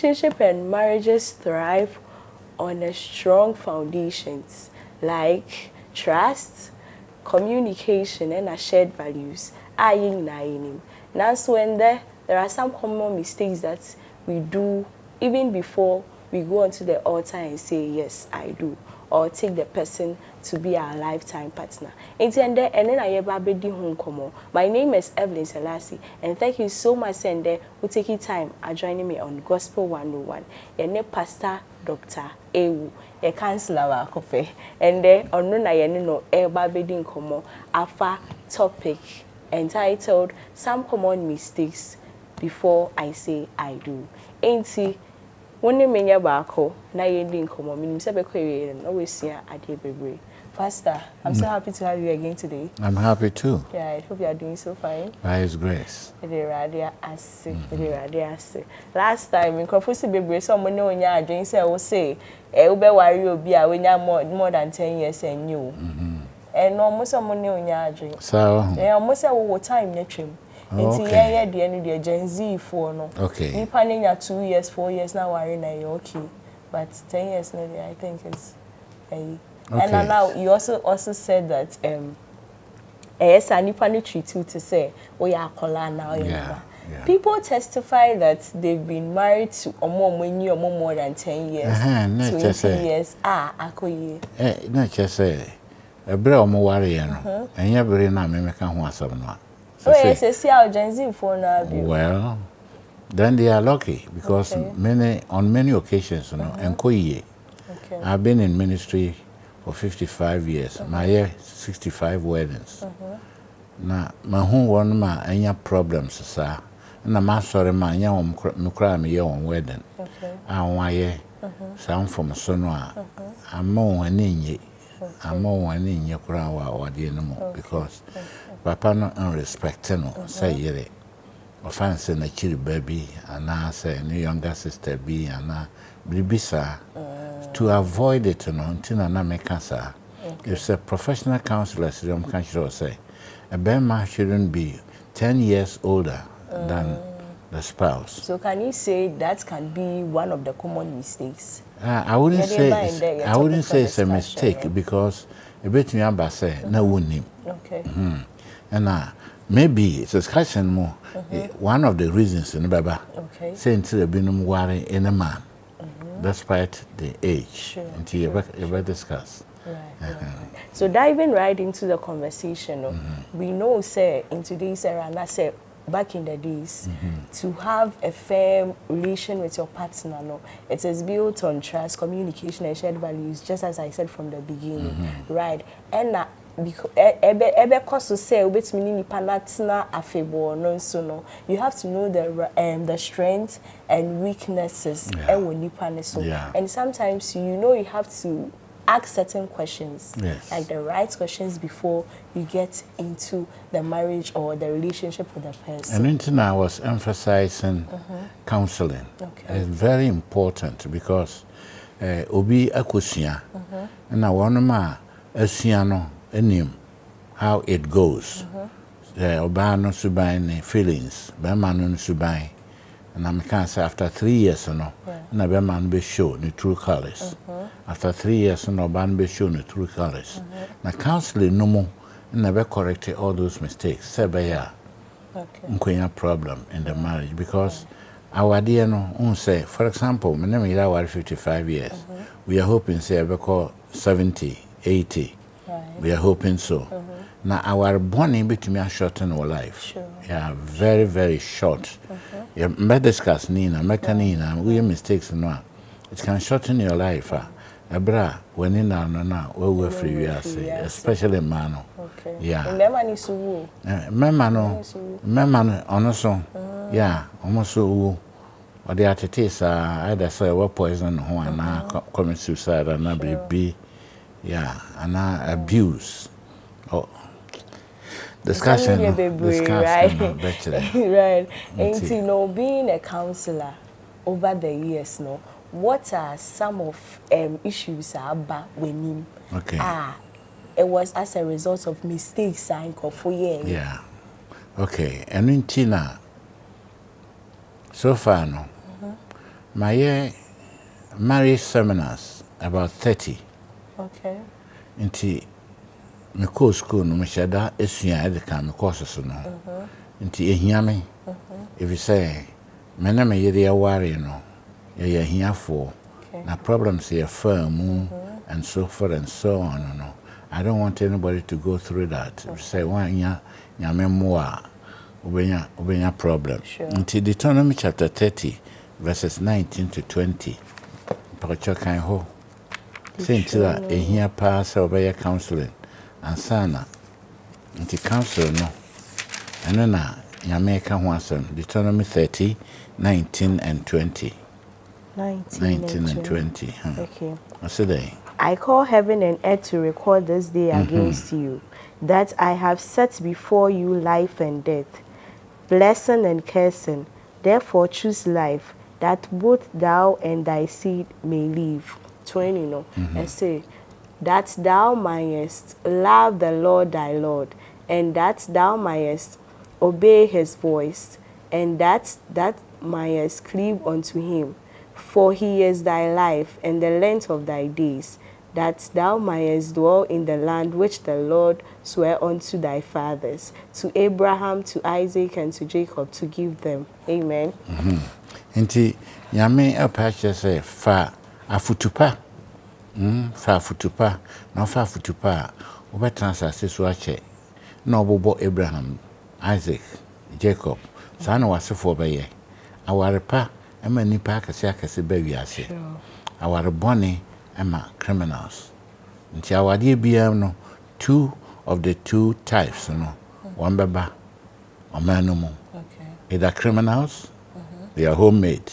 relationship and marriages thrive on a strong foundations like trust, communication, and a shared values. Now, so when there are some common mistakes that we do even before we go onto the altar and say, yes, I do, or take the person to be our lifetime partner. And then my name is Evelyn Selassie, and thank you so much, Sende, who taking time and joining me on Gospel 101. Your Pastor Dr. Ewoo, a counselor wa kofe, and then on no Babedi Nkomo afa topic entitled Some Common Mistakes Before I Say I Do. Ain't when you mean bako, na yending komo, meaning Sabeko and always see a dear baby. Pastor, I'm so happy to have you again today. I'm happy too. Yeah, I hope you are doing so fine. By His grace. Last time, in Kofusi baby, someone know when you drink, say, say, Ube worry will be when you're more than 10 years and new. And almost someone know when you drink. So, yeah, almost a time next him. Until yeah, the end of the Gen Z for no. Okay. You planning your 2 years, 4 years now, worrying you okay. But 10 years now, I think is okay. And now you also said that yes, I need to treat you to say, oh yeah, kola now. Yeah. People testify that they've been married to more than 10 years, 20 years. Akoye. Not just say a bro mo worry, and you're very not making one no. Oh yes, see how Gen Z for now. Well, then they are lucky because on many occasions, you know, and I've been in ministry for 55 years. My year 65 weddings. Now my home one ma any problems, sir. And I'm sorry, my young cry me on wedding. I want ye some from Sonwa. I'm more an in I'm more an in your crown or the animal because Papa no unrespecting no say ye. Offense in a chili baby, and I say new younger sister be and Bribisa to avoid it until I make cancer. If a professional counselor, say a bema shouldn't be 10 years older than the spouse. So can you say that can be one of the common mistakes? I wouldn't say it's a mistake because a bit me about say no one. Okay. And maybe it's a discussion more. One of the reasons in Baba saying to the binum worry in a man, despite the age, until you ever discuss. Right. So diving right into the conversation, we know, say in today's era, and I say back in the days, to have a firm relation with your partner, it is built on trust, communication, and shared values, just as I said from the beginning, right? And because say you have to know the strengths and weaknesses and sometimes you have to ask certain questions, like the right questions before you get into the marriage or the relationship with the person. And until I was emphasizing counseling. It's very important because obi akusia and I want ma asiano enim how it goes. Obano subai feelings, bemano subai. And I can say after 3 years, na be man be show the true colors. After 3 years, no ban be show the true colors. Na counseling no more, never correct all those mistakes. Say be ya, problem in the marriage because our dear no say, for example, my name is 55 years. We are hoping say be call 70, 80. We are hoping so. Now our bonding between us shorten our life. Yeah, very, very short. You may discuss Nina, Mekanina, we mistakes no. It can shorten your life. Ebra, when in now, we're free, we are say, especially Mano. Yeah. Memano, honestly, yeah, almost so. Or the artists are either say what poison or now commit suicide and not be, yeah, and abuse. Oh. Discussion, right? Right. And being a counselor over the years, what are some of issues about when it was as a result of mistakes for years. Yeah. Okay. And in Tina, so far my marriage seminars about 30. Okay. Nti me course school no me shada esua e de kan me course so no. Nti ehia me. If you say me na me yede aware no, ye hiafo. Na problems here firm and so forth and so on no. I don't want anybody to go through that. If you say one nyame moa ubenya problem. Nti Deuteronomy chapter 30 verses 19 to 20. Pacho kan ho. Say ntira ehia pa say obey counseling ansana. Nti counsel no. Eno na nyame ka ho asem. Deuteronomy 30 19 and 20. 19 and 20. Okay. What's it? I call heaven and earth to record this day against you, that I have set before you life and death, blessing and cursing. Therefore choose life, that both thou and thy seed may live. 20, no? And say, that thou mayest love the Lord thy Lord, and that thou mayest obey his voice, and that mayest cleave unto him. For he is thy life and the length of thy days, that thou mayest dwell in the land which the Lord sware unto thy fathers, to Abraham, to Isaac, and to Jacob, to give them. Amen. Nti nyame apache say fa afutupa. Fa afutupa. Na fa afutupa obetansa sesu ache. Na obobo Abraham, Isaac, Jacob. Sa na wasefo beye. Awarepa ema nipa akase ba wiase. Aware bone ema criminals. Nti awade bia no two of the two types no. One beba omanumu. Okay. Either criminals, they are homemade.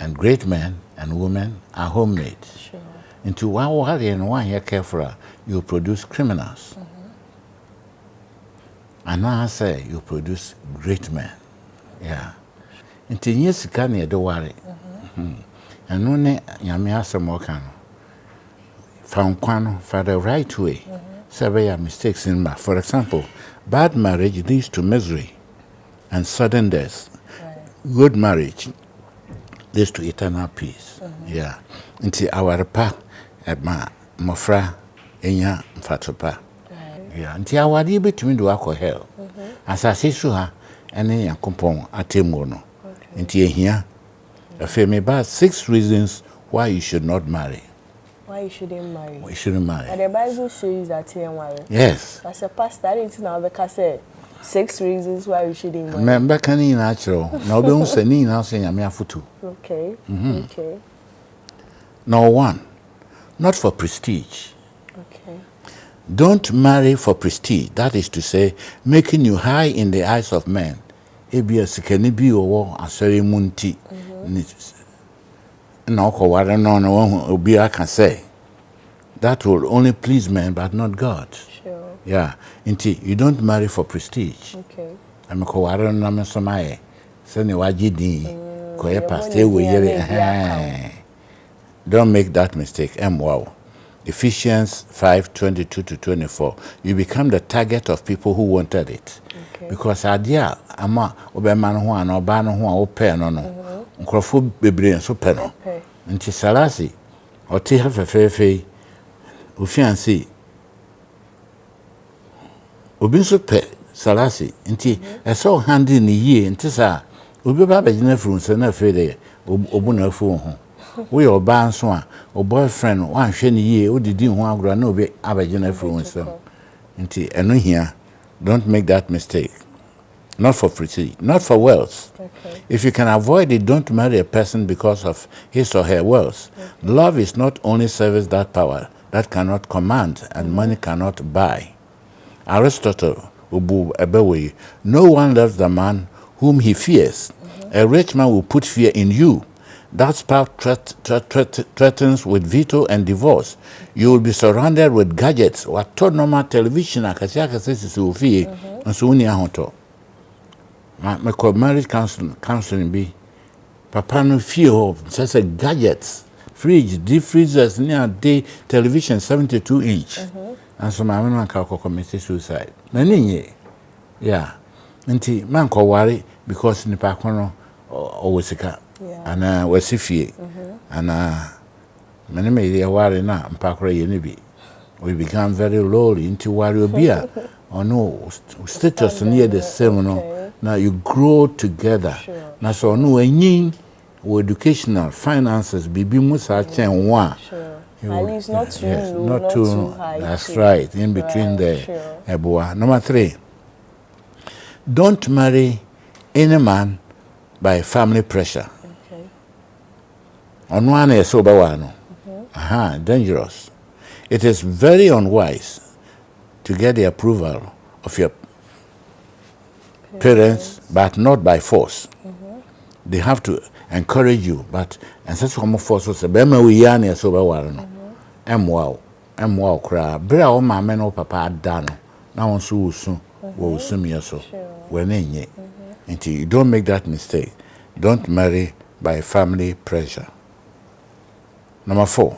And great men and women are homemade. Sure. Into one worry and one here careful, you produce criminals. And now I say you produce great men. Yeah. Into years can you do worry. And no ne yami asamoka no. Found kwano for the right way. Several mistakes in ma. For example, bad marriage leads to misery and sudden death. Good marriage leads to eternal peace. Yeah. Nti awarepa ema mofra enya mfatopa. Yeah. Nti awade betumi do akọ hell. Asase so ha ene yankopon atemu no. Nti ehia afemi ba 6 reasons why you should not marry. Why you shouldn't marry? Why you shouldn't marry? And the Bible says that you marry. Yes. As a pastor, I didn't know because say 6 reasons why we shouldn't marry. Remember can you natural. Now be un say ni na say nyame afutu. Okay. Okay. Number 1. Not for prestige. Okay. Don't marry for prestige. That is to say, making you high in the eyes of men. Ebi asikani bi owo asori munti. Na okoware no obi aka say. That will only please men but not God. Sure. Yeah. Inti you don't marry for prestige. Okay. Amekoware no na somaye. Se ne wagidi. Koye pastor we yere. Don't make that mistake. Wow. Ephesians 5:22 to 24. You become the target of people who wanted it. Okay. Because idea ama obema no ho ana oba no ho a ope no no. Nkrofo bebre so pe no. Nti salasi oti hafefefe ofiansi obi so pe salasi nti eso handi ni yie nti sa obi ba bagina furu nse na fe de obu na afu ho. We are ban so a o boyfriend wan hwe ni yie odidi ho agora na obi abagina furu nse. Nti eno hia, don't make that mistake. Not for prestige, not for wealth. Okay. If you can avoid it, don't marry a person because of his or her wealth. Love is not only service that power that cannot command and money cannot buy. Aristotle, no one loves the man whom he fears. A rich man will put fear in you. That spouse threatens with veto and divorce. You will be surrounded with gadgets. What normal television and so on. My marriage counseling be papa no fear says a gadgets, fridge, deep freezers, near day television 72 inch. And so my man can commit suicide. Nani yeah. Nti man ko worry because nipa kono always ka and wasifie and many may worry na mpakora ye bi. We become very lowly into worry bia or no status near the same no. Now you grow together. Now so no any educational finances bibi musa chen one. At least not too low, not too high. That's right, in between the eboa. Number 3. Don't marry any man by family pressure. Okay. On one is sober one. Dangerous. It is very unwise to get the approval of your parents, but not by force. They have to encourage you, but and such form of force was a bema we yani sober one. Wow, cry. Bra o mama no papa dano. Now on so will sum me so. When ye. Until you don't make that mistake. Don't marry by family pressure. Number 4.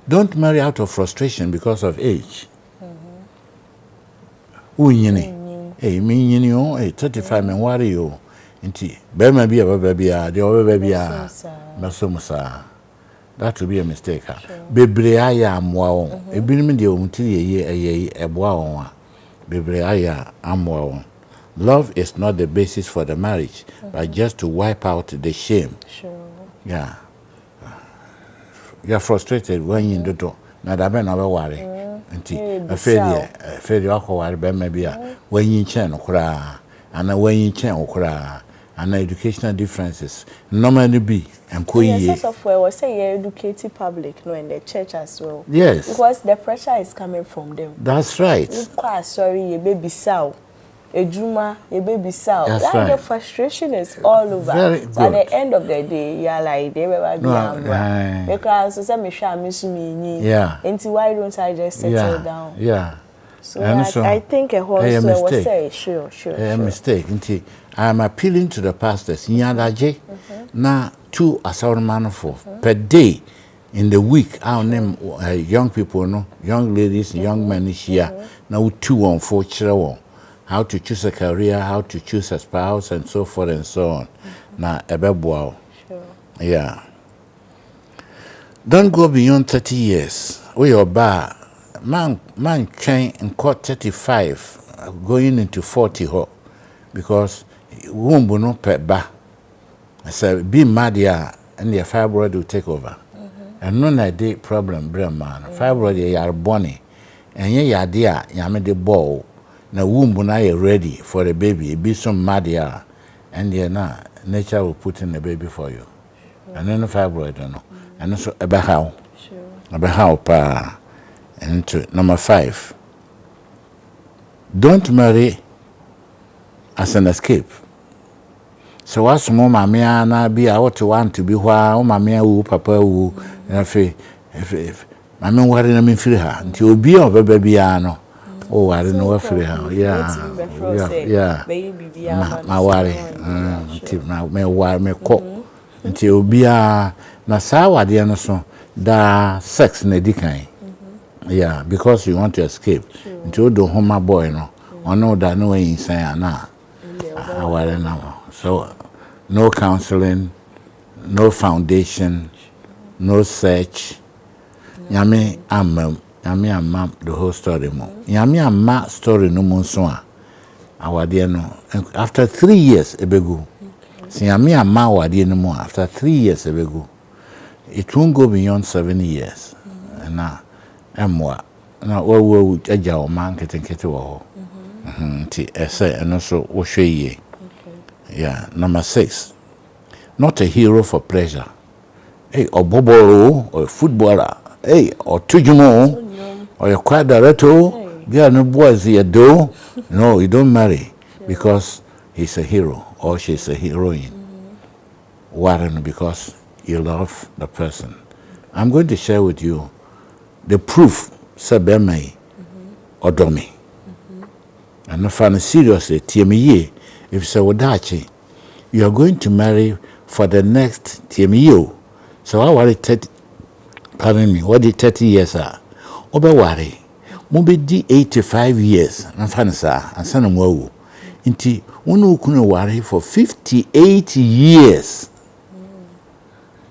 Don't marry out of frustration because of age. Hey, me yini o, hey 35 men worry you. Until bema be a baby, the baby Masomusa. That will be a mistake. Bebreaya amwa. Ebinim de omtiri ye eboa. Bebreaya amwa. Love is not the basis for the marriage, but just to wipe out the shame. Sure. Yeah. You're frustrated when you do. Now that be no worry. Until a failure worry be maybe when you chen okra and when you chen okra. And educational differences normally be and yes, of where we say you educated public, no, in the church as well. Yes, because the pressure is coming from them. That's right. You quite sorry, your baby sow, a juma, your baby sow. That's right. The frustration is all over. Very good. So at the end of the day, you're like they were because so some me. Yeah. Until why don't I just settle down? Yeah. So I think a whole was say sure. A mistake. I am appealing to the pastors. Nyadaje na 2 asawman for per day in the week. Our name young people, no, young ladies, young men here. Now 2 on 4 children. How to choose a career, how to choose a spouse, and so forth and so on. Na ebeboa. Sure. Yeah. Don't go beyond 30 years. We are bar. Man train in court 35 going into 40 ho because womb no pet ba. So be mad ya and your fibroid will take over. And no idea problem brain man. Fibroid you are bonny and ye idea ya made the ball na womb na you ready for the baby. Be some mad ya and na nature will put in the baby for you. And then the fibroid no. And also about how. Sure. About how pa. And to number 5, don't marry as an escape. So what's more mamia na be I want to be why oh mamia woo papa woo and if mamma worry na me free her until be of baby no oh I don't know what free her yeah my worry until now me worry me call until be na sawa de no so da sex na dikan. Yeah, because you want to escape. Sure. Until the home boy, no, or no that no way inside na. So no counseling, no foundation, no search. Yami am the whole story mo. Yami am story no mo so a. Awade no after 3 years ebegu. Si yami am awade no mo after 3 years ebegu. It won't go beyond 7 years. Na emwa na wo aja o man ketenkete wo ti ese eno so wo hweye. Yeah. Number 6, not a hero for pleasure. Hey, or boboro or footballer. Hey, or tujumo or your choir director. Yeah, no boys here do. No, you don't marry because he's a hero or she's a heroine. Warren, because you love the person. I'm going to share with you the proof sabemai odomi. And not find seriously TME. If so wadachi, you are going to marry for the next TME. So I worry 30 pardon me, what the 30 years are? Obe worry. Mobe di 85 years and fanasa and sanamwo. Inti unu kunu worry for 58 years.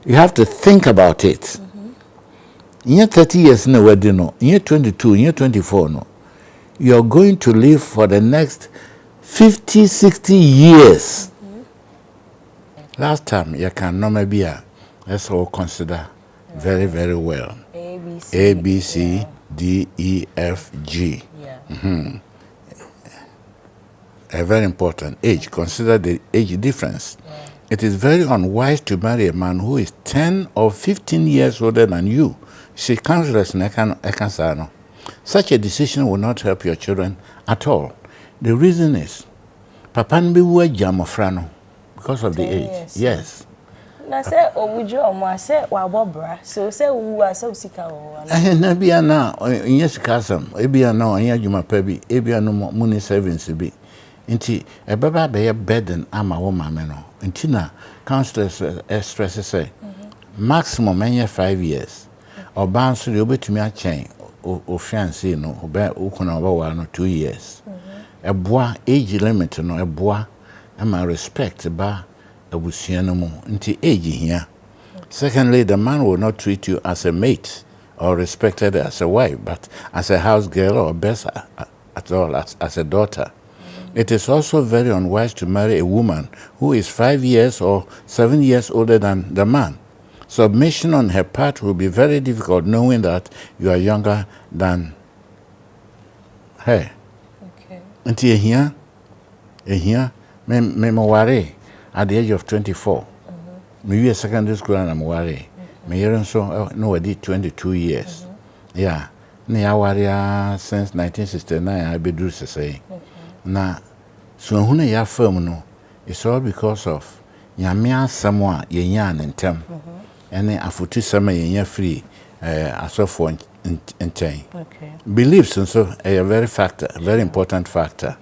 You have to think about it. In your 30 years, no, in your 22, in your 24, no, you're going to live for the next 50, 60 years. Last time, you can normally be let's all consider very, very well. A, B, C, D, E, F, G. Very important. Age. Consider the age difference. It is very unwise to marry a man who is 10 or 15 years older than you. She counselors no. Such a decision will not help your children at all. The reason is, Papa nbe wu ajamofra no because of the age. Yes. Na say obujo omo say wa bobra. So say wu ase usika wo na. Na bia na onye sika asam. Ebia na onye adwuma pa bi. Ebia no money savings bi. Nti ebeba be ye burden ama wo mame no. Nti na counselors stress say maximum 5 years. Oba nso de obetumi a chain o fiancé no oba ukuna oba wa no 2 years. Eboa age limit no eboa ama respect ba abusua no mu nti age here. Secondly, the man will not treat you as a mate or respected as a wife, but as a house girl or best at all as a daughter. It is also very unwise to marry a woman who is 5 years or 7 years older than the man. Submission on her part will be very difficult, knowing that you are younger than her. Okay. Until here, me worry at the age of 24. Me secondary school and I'm worry. Me year so no I did 22 years. Yeah. Me I worry since 1969 I be do say. Na so huna ya firm no it's all because of nyame asamo a yenya nentem. Ene afutu sama yenya free asofo nten. Okay. Beliefs and so a very important factor.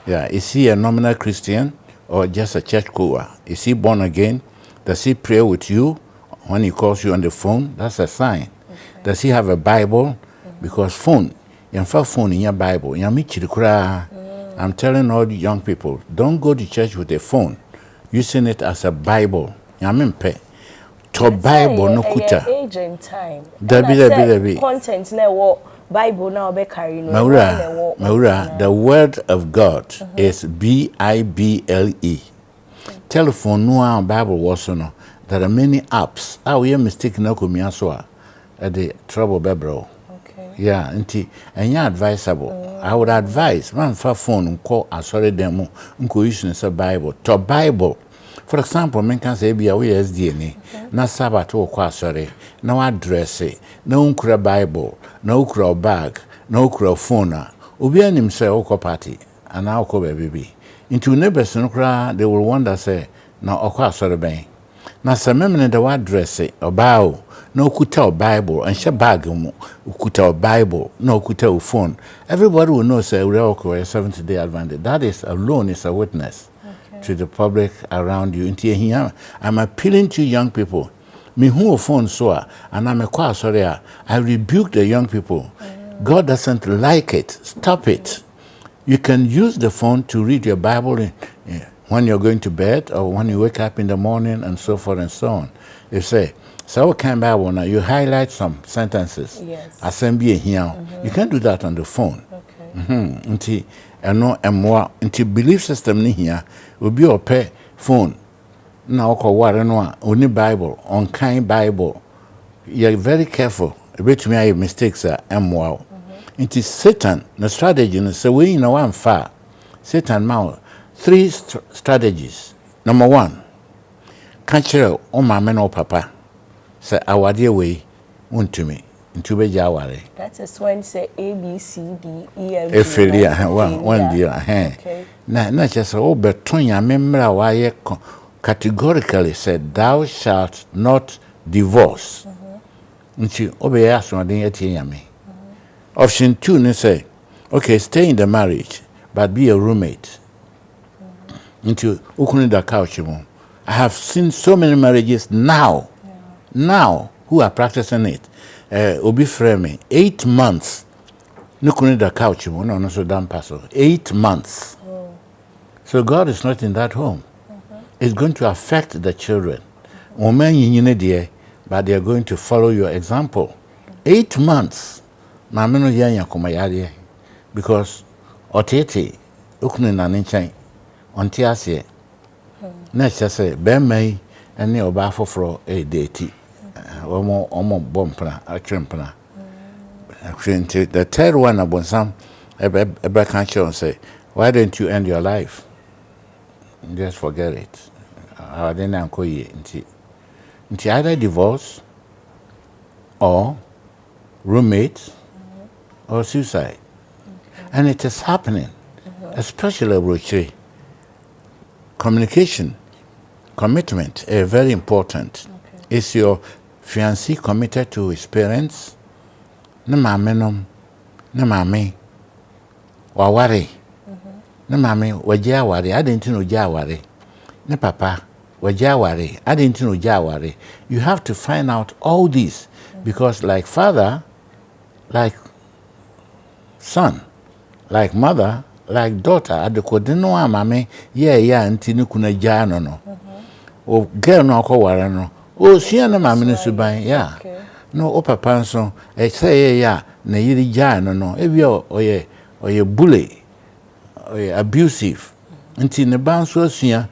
Yeah, is he a nominal Christian or just a churchgoer? Is he born again? Does he pray with you when he calls you on the phone? That's a sign. Okay. Does he have a Bible? Because phone, you have phone in your Bible. I'm telling all the young people, don't go to church with a phone, using it as a Bible. To Bible no kuta. Age and time. Dabi. Content na wo Bible now be carry no. Maura, the word of God is Bible. Telephone no Bible was no. There are many apps. We mistake na komia so the trouble bebro. Okay. Yeah, nti enya advisable. I would advise man for phone call asori demo nko use the Bible. To Bible. For example, men can say be a SDNA. Na Sabbath wo kwa asori. Na wa dress na unkura Bible, na ukura bag, na ukura phone. Obi anim say okọ party and na okọ baby. Into neighbors no kra they will wonder say na okọ asori ben. Na se memne the wa dress oba na okuta Bible and share bag mu okuta Bible na okuta phone. Everybody will know say we are okọ 70th day Adventist. That is alone is a witness to the public around you. Into here I'm appealing to young people. Me who phone so and I'm a kwa sorry I rebuke the young people. God doesn't like it. Stop it. You can use the phone to read your Bible when you're going to bed or when you wake up in the morning and so forth and so on. You say, so what kind of Bible now? You highlight some sentences. Yes. Assembly here. You can do that on the phone. Okay. Until until belief system ni here will be your pay phone. Now ware no only Bible on kind Bible. You're very careful. A bit me I mistakes are wow. It is Satan, the strategy, and so we know one far. Satan now 3 strategies. Number 1, catch her on my men or papa. Say our dear way to me into be jaware. That is when say A B C D E F G. One dear Okay. Na just beton ya memra waye categorically said thou shalt not divorce. Nti obe aso den etie yame. Option 2 ne say okay stay in the marriage but be a roommate. Nti ukunu da couch mo. I have seen so many marriages now who are practicing it. Obi frame 8 months nukunu da couch mo no so damn pass 8 months. So God is not in that home. It's going to affect the children. Woman yin dear, but they are going to follow your example. 8 months, Mamma no yanya kumayade, because otete, ukune na ninchan, ontiase, next say, Ben may, and near baffle for a deity, omo bumpana, a trimpana. The third one, about some, a back and say, why don't you end your life? Just forget it. I didn't call you into either divorce or roommate or suicide. And it is happening, especially with communication, commitment is very important. Is your fiancé committed to his parents? Ne mame waware. Ne mame wagya ware. I didn't know jaware. Ne papa wagya ware. I didn't know jaware. You have to find out all this because like father, like son, like mother, like daughter, adekodino amame yeah ntini kuna ja no. O girl no akọ no. O sia na mame no suban yeah. No o papa nso e say yeah na yiri ja no. Ebi oye bully, oye abusive. Nti ne ba nso asua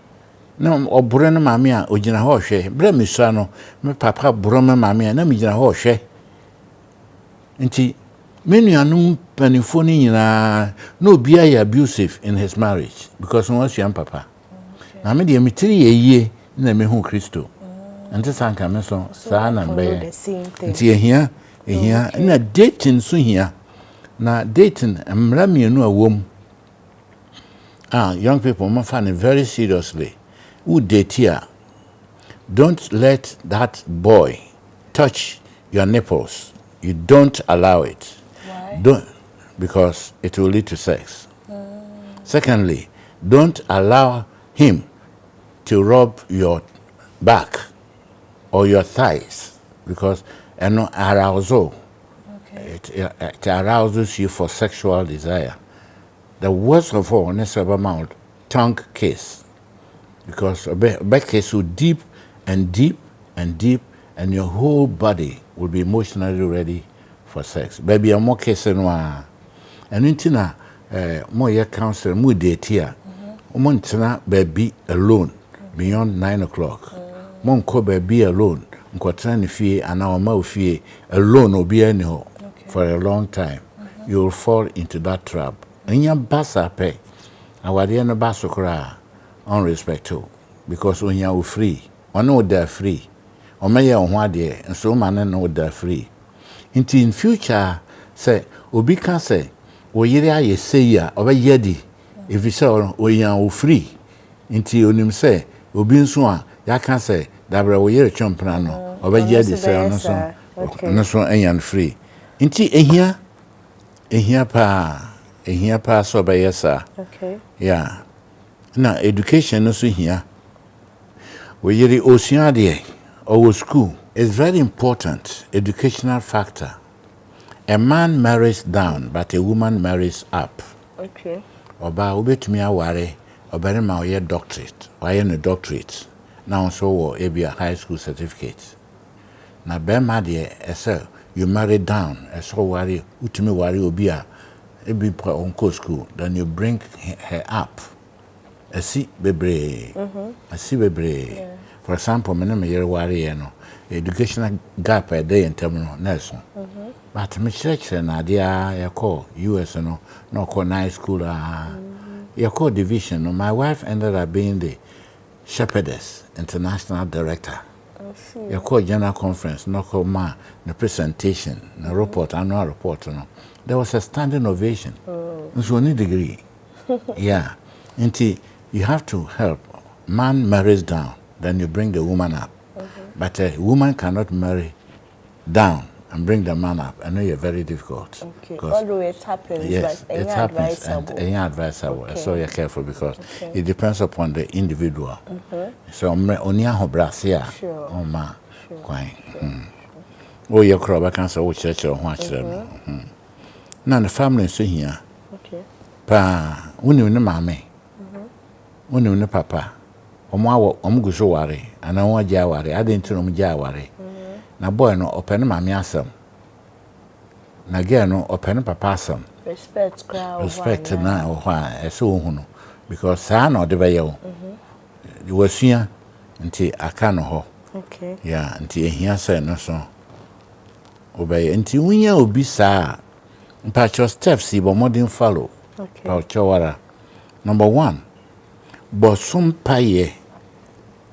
na obure no mame a ogina ho hwe. Bra misua no me papa buro me mame a na me gina ho hwe. Nti menuanum panifo ni nyina no bia ya abusive in his marriage because no asua papa. Na me de mitiri yeye na me hu Kristo. Nti sanka me so sa na mbe. Nti ehia na dating so hia. Na dating mra mienu awom. Young people must find it very seriously. Who date here? Don't let that boy touch your nipples. You don't allow it. Why? Don't, because it will lead to sex. Secondly, don't allow him to rub your back or your thighs because arousal. It arouses you for sexual desire. The worst of all, mouth, tongue kiss. Because a back kiss will deep and deep and deep, and your whole body will be emotionally ready for sex. Baby, I'm more kissing one. And intina, more your counselor, more date here. Montina, baby alone beyond 9 o'clock. Mon ko baby alone. Nkotran fie and our mouth fie alone will be anyhow for a long time. You will fall into that trap. And your basa pay. Our dear no basokra unrespectful. Because when you are free, or no they're free. Or may you want there, and so man know they're free. Into in future, say, Obi can say, O yeria ye say ya, or yedi, if you say, O ya free. Into you say, Obi swan, ya can say, Dabra o year champrano, or yedi say, no so and free. Into a here pa so by yes, sir. Okay. Yeah. Now, education also here. Where you the ocean or school is very important educational factor. A man marries down, but a woman marries up. Okay. Oba ubetumi aware, obere ma oye doctorate, oye no doctorate. Now so be a high school certificate. Na be ma de ese you marry down, so worry utumi worry obi a ebi on school, then you bring her up. I see bebre. I see bebre. For example, my name is worry no educational gap a day in terminal nurse. But me church na dia ya call US no call night school ya call division. No, my wife ended up being the shepherdess international director. Ya call general conference no call ma the presentation, the report, annual report no. There was a standing ovation. So only degree. Yeah. Until you have to help. Man marries down, then you bring the woman up. But a woman cannot marry down and bring the man up. I know you're very difficult. Okay. Although it happens, yes, but it happens and advisable. Okay. So you're careful because it depends upon the individual. So onia hobrasia Sure. ma kwai. Oh, your crop can say church or watch them. Now the family so here. Okay. Pa, uni ne mame. Uni ne papa. omuguso ware ana won agya ware adenti no mugya ware na boy no open mame asem na girl no open papa asem respect na ho a eso hu no because sa na ode be ye wo wasua nti aka no ho okay yeah nti ehia say no so obey nti wunya obi saa mpacho steps ibo modern follow okay pauchowara number 1 bosum paye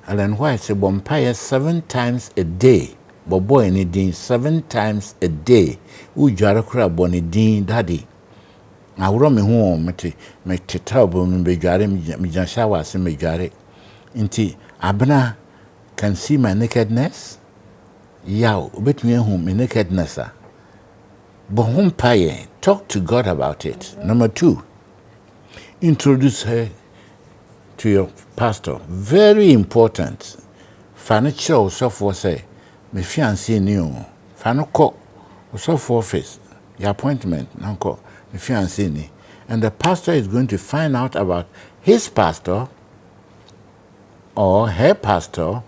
Ellen White say bompaye 7 times a day boy ni din 7 times a day ujare kura boni din daddy awro me ho mete tabo me bedware me jan shower se me dware nti abena can see my nakedness yaw obetumi ehum me nakedness a bompaye talk to God about it. Number 2, introduce her to your pastor. Very important. Financial software say, me fiancé ni o. Fanoko software office, your appointment, nanko, me fiancé ni. And the pastor is going to find out about his pastor or her pastor,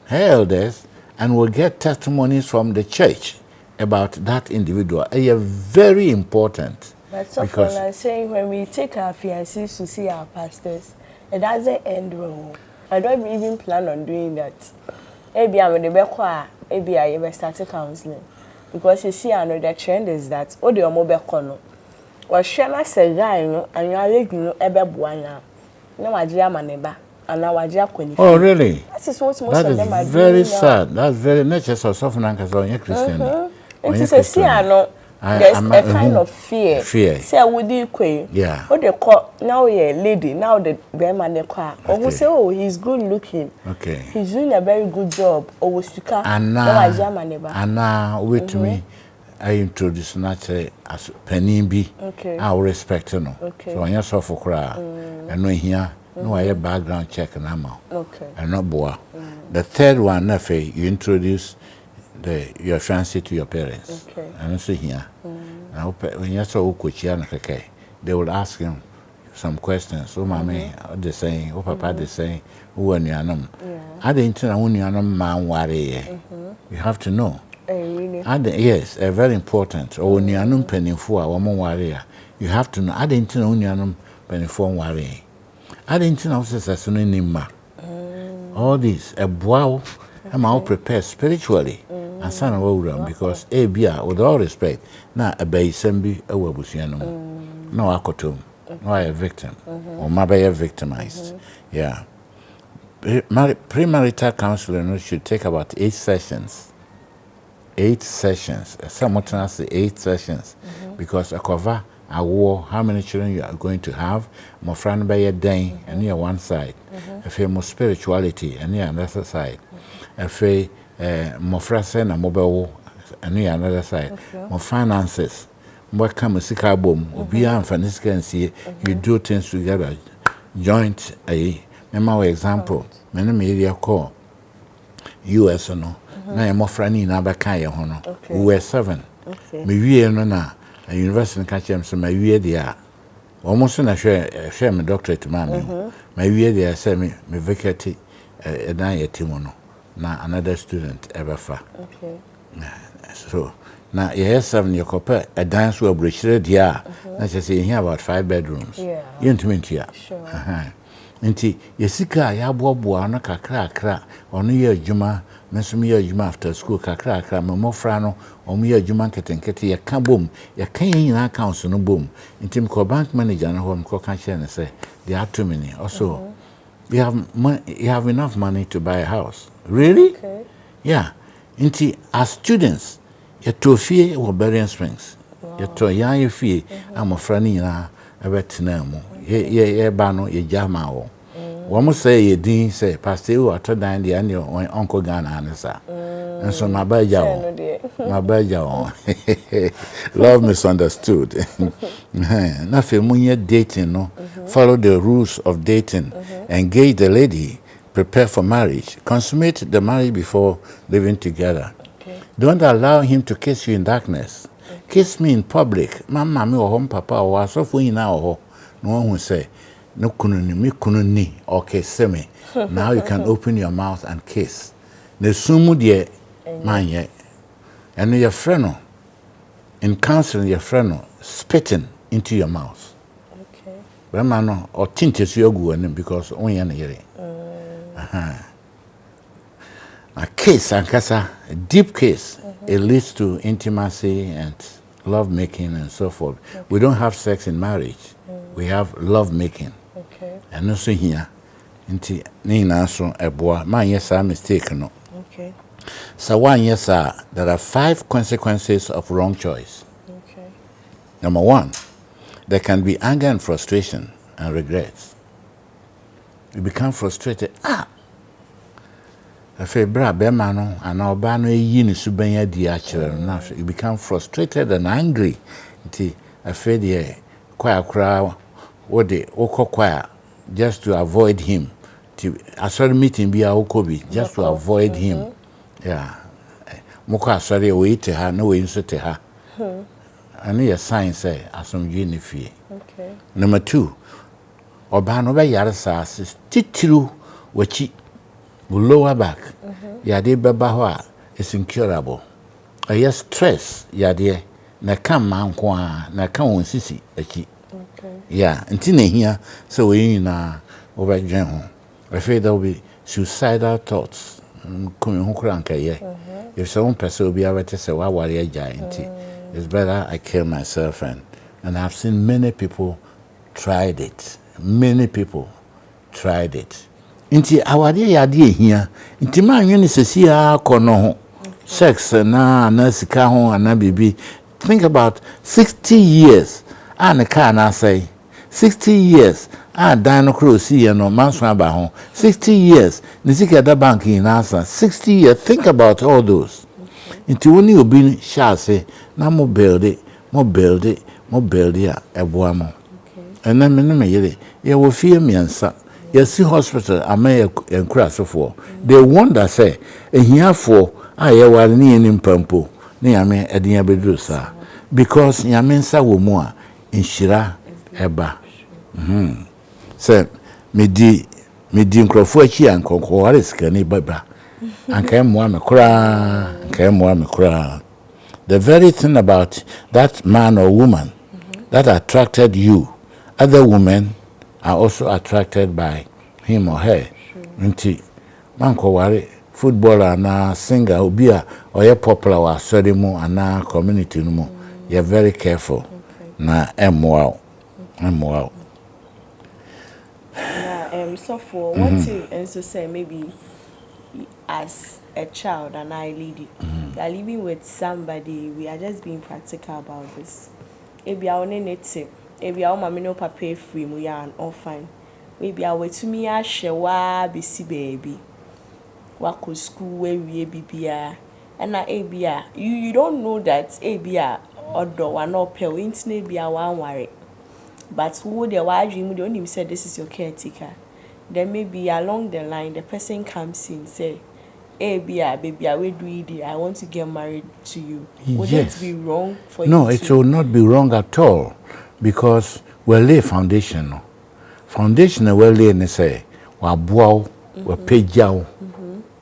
her elders, and will get testimonies from the church about that individual. They are very important. But so because I'm saying when we take our fiancés to see our pastors, it doesn't end well. I don't even plan on doing that. Maybe I'm in the back, maybe I even started counseling. Because you see, another trend is that oh, the mobile corner. Or share a guy, and you're like, ebe buana. No, I dear my neighbor, and now I dear Queen. Oh, really? That is what most that of them are doing. Very sad. That's very nature of suffering and Christian. It is a see, I know. There's a kind of fear. Say, I would do queen. Yeah. What they call now, a lady, now the man they call. Or we say, oh, he's good looking. Okay. He's doing a very good job. Or we speak. And now, wait to me. I introduce natural as penny be. Okay. I will respect no. Okay. So when you suffer cry, and no here, no I background check and I'm out. Okay. And not boa. The third one, Nefe, you introduce your fiancé to your parents. Okay. And also here. Now, when you saw Ukuchiana, they will ask him some questions. So, mommy, what they saying? What papa they saying? Who are you? I didn't know who you man worry. You have to know. Really? Yes, very important. Or when you are penny for a woman warrior, you have to know. I didn't know when you are penny for warrior. I didn't know as soon as all this, a wow, I'm all prepared spiritually. And son of Oldham, because ABR, with all respect, now a bay sembi a wabusiano. No akotum, no I a victim, or maybe a victimized. Yeah. Premarital counseling should take about 8 sessions. 8 sessions. Somewhat else 8 sessions. Because a cover, a war, how many children you are going to have, more friend by a day, and near one side. A fair more spirituality, and near another side. A fair more friends and a mobile, and near another side. More finances. More come a sick album, or beyond Franciscan and see you do things together. Joint a member example. Many media call US or no. Na ya mofra ni na baka ye ho no we were 7 me wie no na a university ka chem so ma wie dia almost na share me doctorate ma me ma wie dia say me vacate dan yetimo no na another student ebefa so na ye 7 ye kopa a dan so abrochire dia na say here about 5 bedrooms you ntimi ya nti yesika ya boaboa no kakra ono ye adwuma mesum ye adwuma after school kakra me mofra no omo ye adwuma nketenkete ye ka bom ye kan yina accounts no bom nti mko bank manager no ho mko ka share ne say they are too many also you have enough money to buy a house really yeah nti as students ye to fie wo Berrien Springs ye to yan ye fie amofra ni yina ebetena mu ye ba no ye jama wo wo say ye din say pastor you are dan the and your uncle Ghana ansa and so my baja love misunderstood na fe munye dating no follow the rules of dating engage the lady prepare for marriage consummate the marriage before living together don't allow him to kiss you in darkness kiss me in public mama me or home papa or so for you now no one will say no kununi mi kununi okay semi. Now you can open your mouth and kiss. The sumu de man ye. And your friend in counseling your friend spitting into your mouth. Okay. But man no or tintes you go because on yan hearing. A kiss and kasa, a deep kiss, it leads to intimacy and love making and so forth. Okay. We don't have sex in marriage. We have love making. Okay. And also here, inti nina so eboa man yes a mistake no. Okay. So one yes there are 5 consequences of wrong choice. Okay. Number 1, there can be anger and frustration and regrets. You become frustrated. Afe bra be ma no ana oba no yi ni suban ya di a kire no. You become frustrated and angry. Nti afe de kwaya kra wo de kwaya just to avoid him. I saw meeting be a okobi just to avoid him. Yeah. Moko asori we ite ha no we nso te ha. And your sign say asomdwe ne fie. Okay. Number 2, oba no be yare sa titiru wachi lower back. Yade beba ho a is incurable. Yes stress yade na kan man ko a na kan won sisi achi. Okay. Yeah, nti na hia so we na obedwen ho. I feel there will be suicidal thoughts. Coming home cranky. If someone person will be able to say, "Why worry giant?" It's better I kill myself, and I've seen many people tried it. Many people tried it. Inti awade yade here. Inti man yen sesi a kono ho. Sex na sika ho ana bibi. Think about 60 years. And car na say 60 years. Dino Cross here no manso aba ho 60 years nisika da bank in answer 60 years. Think about all those. Into when you be shall say na mo build it ya eboa mo. And then me yele ye wo fie miensa ye see hospital amay encrass for they wonder say ehiafo ye ware ni enim pampo na yame edin abedru sa because yame nsa wo mu a inshira eba. Say, me di nkrofo achi ankonko ware skani baba. Anka mo me kra. The very thing about that man or woman that attracted you, other women are also attracted by him or her. Nti manko ware footballer na singer obi a oye popular wa sorry mu ana community no mu. You're very careful. Na emwa. So for what you also say maybe as a child and I lady, you are living with somebody, we are just being practical about this. If you are on it, if you are mommy no papa free, we are an orphan. Maybe I wait to me a shewa bisi baby. Wako school where we bibia and na abia. You don't know that abia odo wa no pe internet bia wan worry. But who the why dream don't even say this is your caretaker. Then maybe along the line the person comes in say, "Hey, baby, I will do it. I want to get married to you." Would it be wrong for you? No, it will not be wrong at all because we lay foundation. Foundation we lay and say, "Wa bow, we pay jaw."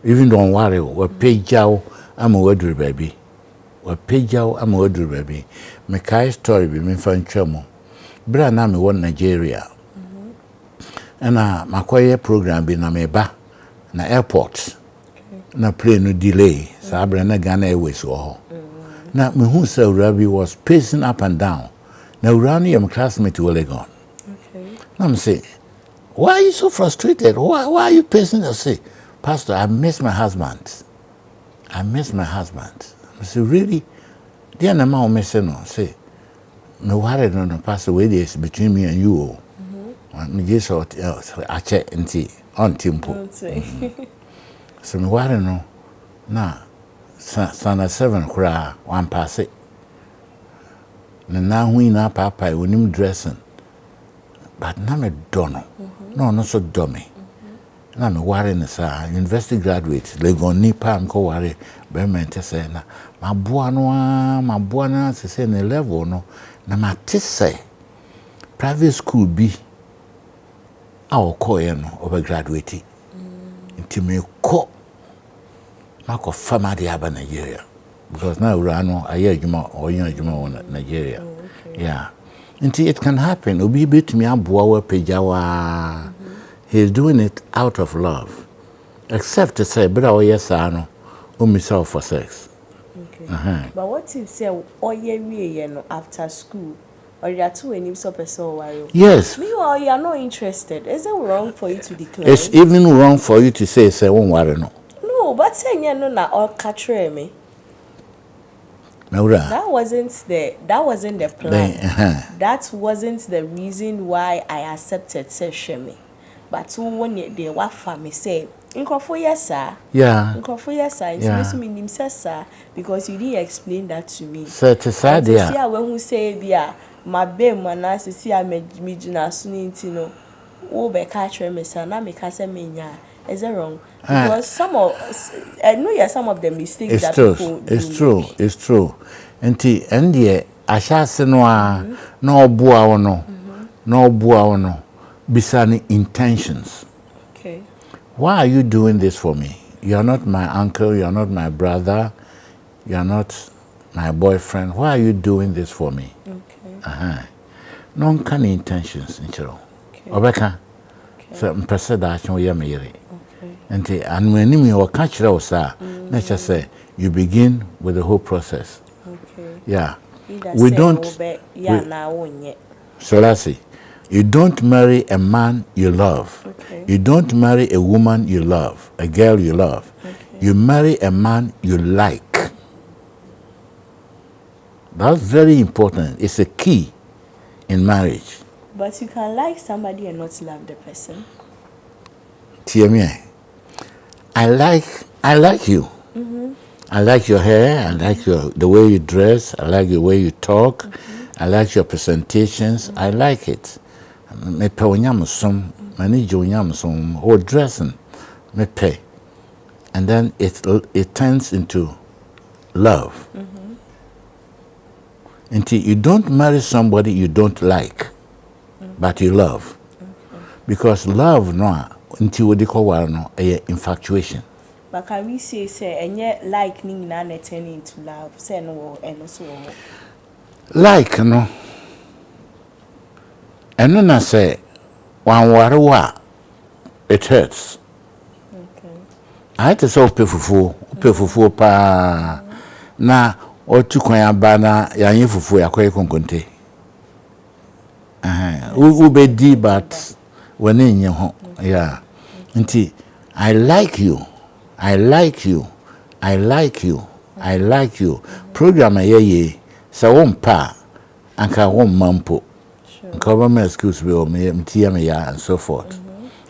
Even don't worry, we pay jaw. I'm a word baby. We pay jaw. I'm a word baby. Me kai story be me fan chamo. Bra na me won Nigeria. Na makoye program bi na meba na airport. Na plane no delay. Sa abra na Ghana Airways wo ho. Na me hu say Urabi was pacing up and down. Na Urani am classmate to Legon. Okay. Na me say, "Why are you so frustrated? Why are you pacing?" I say, "Pastor, I miss my husband. I say, "Really?" Dear na ma o me say no. Say, "No worry no, Pastor, wait is between me and you." Me just I check and see on tempo. So me worry no. Na sana 7 kura one pass it. Na hu ina papa onim dressing. But na me dono. No so dummy. Na me worry na sa university graduate Legon ni pa am ko worry be mente say na maboa na say na level no na matise private school bi our koye no overgraduate. Nti me ko mako fama de aba Nigeria because now we no aye adwuma or yin adwuma in Nigeria. Yeah. Nti it can happen. Obi betumi aboa wa pejawa. He's doing it out of love. Except to say, but oh yes, I know, myself for sex. Okay. But what if say, oh yeah, after school, or you are too any person? Yes. Meanwhile, you are not interested. Is it wrong for you to declare? It's even wrong for you to say, won't worry no. No, but saying you know na all catch me. That wasn't the plan. That wasn't the reason why I accepted seshemi. But when they were family say, "Nkofo yes sir." Yeah. Nkofo yes sir. It's meaning sir because you didn't explain that to me. So to say there. See when who say bia my babe man see I me jina suni ntino. Wo be catch me sir na me ka say menya. Is it wrong? Because some of I know some of the mistakes that people do. It's true. Enti endie ashase no a na oboa wo no bisani intentions. Okay. Why are you doing this for me? You are not my uncle, you are not my brother, you are not my boyfriend. Why are you doing this for me? Okay. Non can intentions nchiro. Obeka. So mpese da acho ye meyere. Okay. And when you catch it, sir, let's just say you begin with the whole process. Okay. Yeah. We don't. Selassie, you don't marry a man you love. Okay. You don't marry a woman you love, a girl you love. Okay. You marry a man you like. That's very important. It's a key in marriage. But you can like somebody and not love the person. Hear me. I like you. I like your hair. I like the way you dress. I like the way you talk. I like your presentations. I like it. Me pe onyamsom, mani je onyamsom, or dressing, me pe. And then it turns into love. Until you don't marry somebody you don't like, but you love. Because love no until we call no infatuation. But can we say and yet like ning na turn into love? Say no and also like no. And then I say one warwa it hurts. Okay. I had to say upe pa na otu kwanya bana yanye fufu yakwe konkonte. Ube di but when in your home. Yeah. Nti I like you. I like you. I like you. I like you. Program ye sa wompa anka wom mampo. Government excuse me and so forth.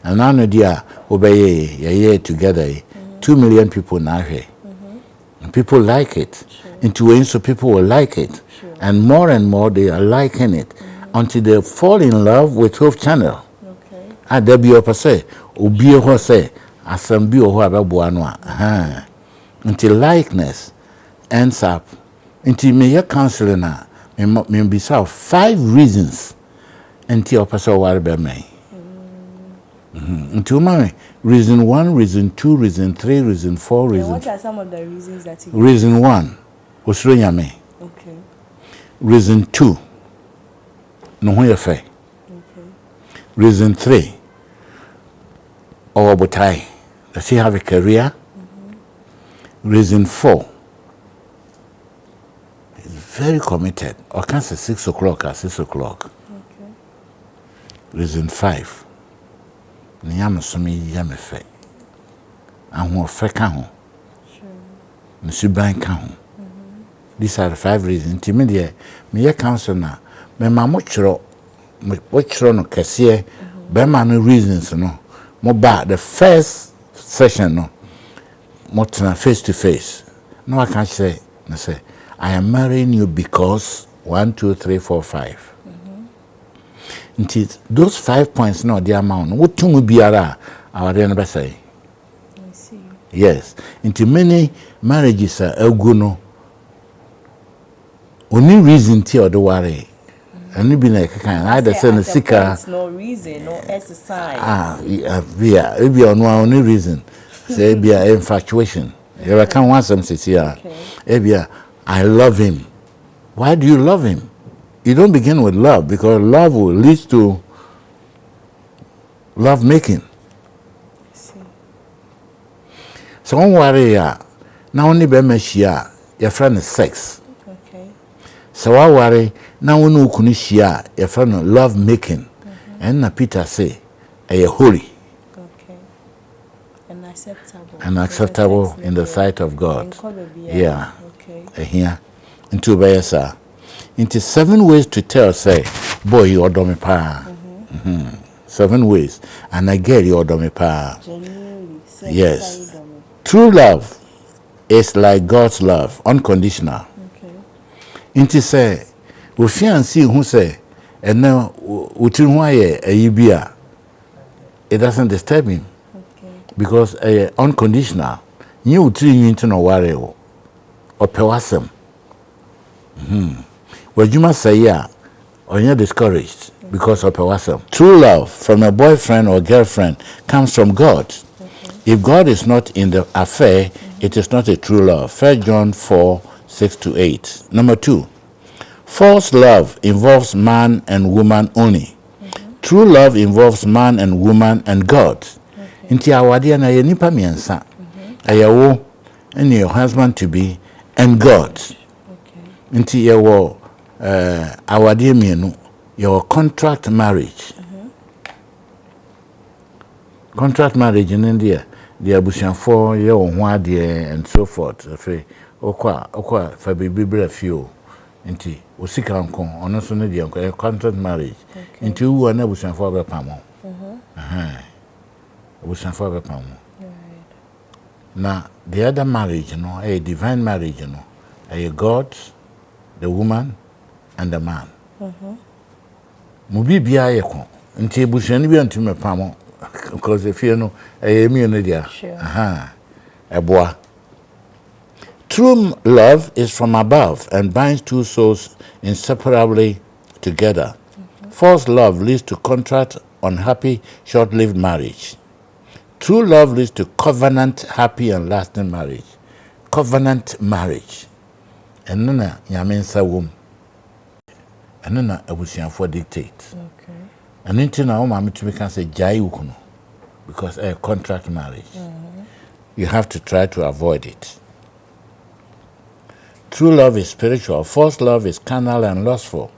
And now dia obey ye together 2 million people now here. And people like it. Into so people will like it. And more they are liking it until they fall in love with Hope Channel. Okay. Ah, there be up say, obi ho say, asem bi ho abeboa no a. Until likeness ends up. Until me your counseling na me be 5 reasons until person worry be me. Until my reason 1, reason 2, reason 3, reason 4, reason. What are some of the reasons that you Reason 1, osuro nyame. Okay. Reason 2, no ho ye fe. Okay. Reason 3, owobotai. Does he have a career? Reason 4, he's very committed. Or can say 6 o'clock at 6 o'clock. Okay. Reason 5, niyam somi yame fe. And who fe ka ho. Sure. Nsuban ka ho. These are the 5 reasons. Timidie, me ye counsel na, me ma mo chro no kese, be ma no reasons no. Mo ba the first session no. Mo tena face to face. No I can say, I am marrying you because 1, 2, 3, 4, 5. Until those 5 points no the amount. What tumu biara our never say. I see. Yes. Into many marriages are no. Only reason ti or the worry And you be like, I the send a sicker. No reason, no exercise. It be on one only reason. Say, be an infatuation. You can want some sincere. I love him. Why do you love him? You don't begin with love because love will lead to love making. See. So don't worry, now only be meshia, your friend is sex. Okay. So I worry, now we know kunishia, your friend love making. And na Peter say, a holy. Okay. And acceptable. And acceptable in the sight of God. Yeah. Okay. Here. Into Bayasa. Into 7 ways to tell, say, boy, you order me pa. 7 ways. And I get you order me pa. Genuinely. Yes. True love is like God's love, unconditional. Okay. Into say, we see who say, and now, it doesn't disturb him. Okay. Because unconditional, you three into no worry or pewasem. What you must say, yeah, or you're discouraged because of pewasem. True love from a boyfriend or girlfriend comes from God. If God is not in the affair, it is not a true love. 1 John 4:6-8. Number 2, false love involves man and woman only. True love involves man and woman and God. Inti awade na ye nipa miensa. Ayawo and your husband to be and God. Inti ye wo awade mienu your contract marriage. Contract marriage in India, the abusianfo ye wo ho ade and so forth. Afei okwa fa bibibra fio. Inti osika nko ono so ne de nko contract marriage. Inti wu na abusianfo be pamo. Abusianfo be pamo. Now the other marriage, a divine marriage, a God, the woman, and the man. Mubi bia ye ko. Nti abusiani bi antime pamo because if you know a me dia. A boy. True love is from above and binds two souls inseparably together. False love leads to contract, unhappy, short-lived marriage. True love leads to covenant, happy, and lasting marriage. Covenant marriage. And then Yaminsa womb. And then Abusianfo dictate. Okay. And then now Mammy to can say Jai Ukuno because a contract marriage. You have to try to avoid it. True love is spiritual. False love is carnal and lustful.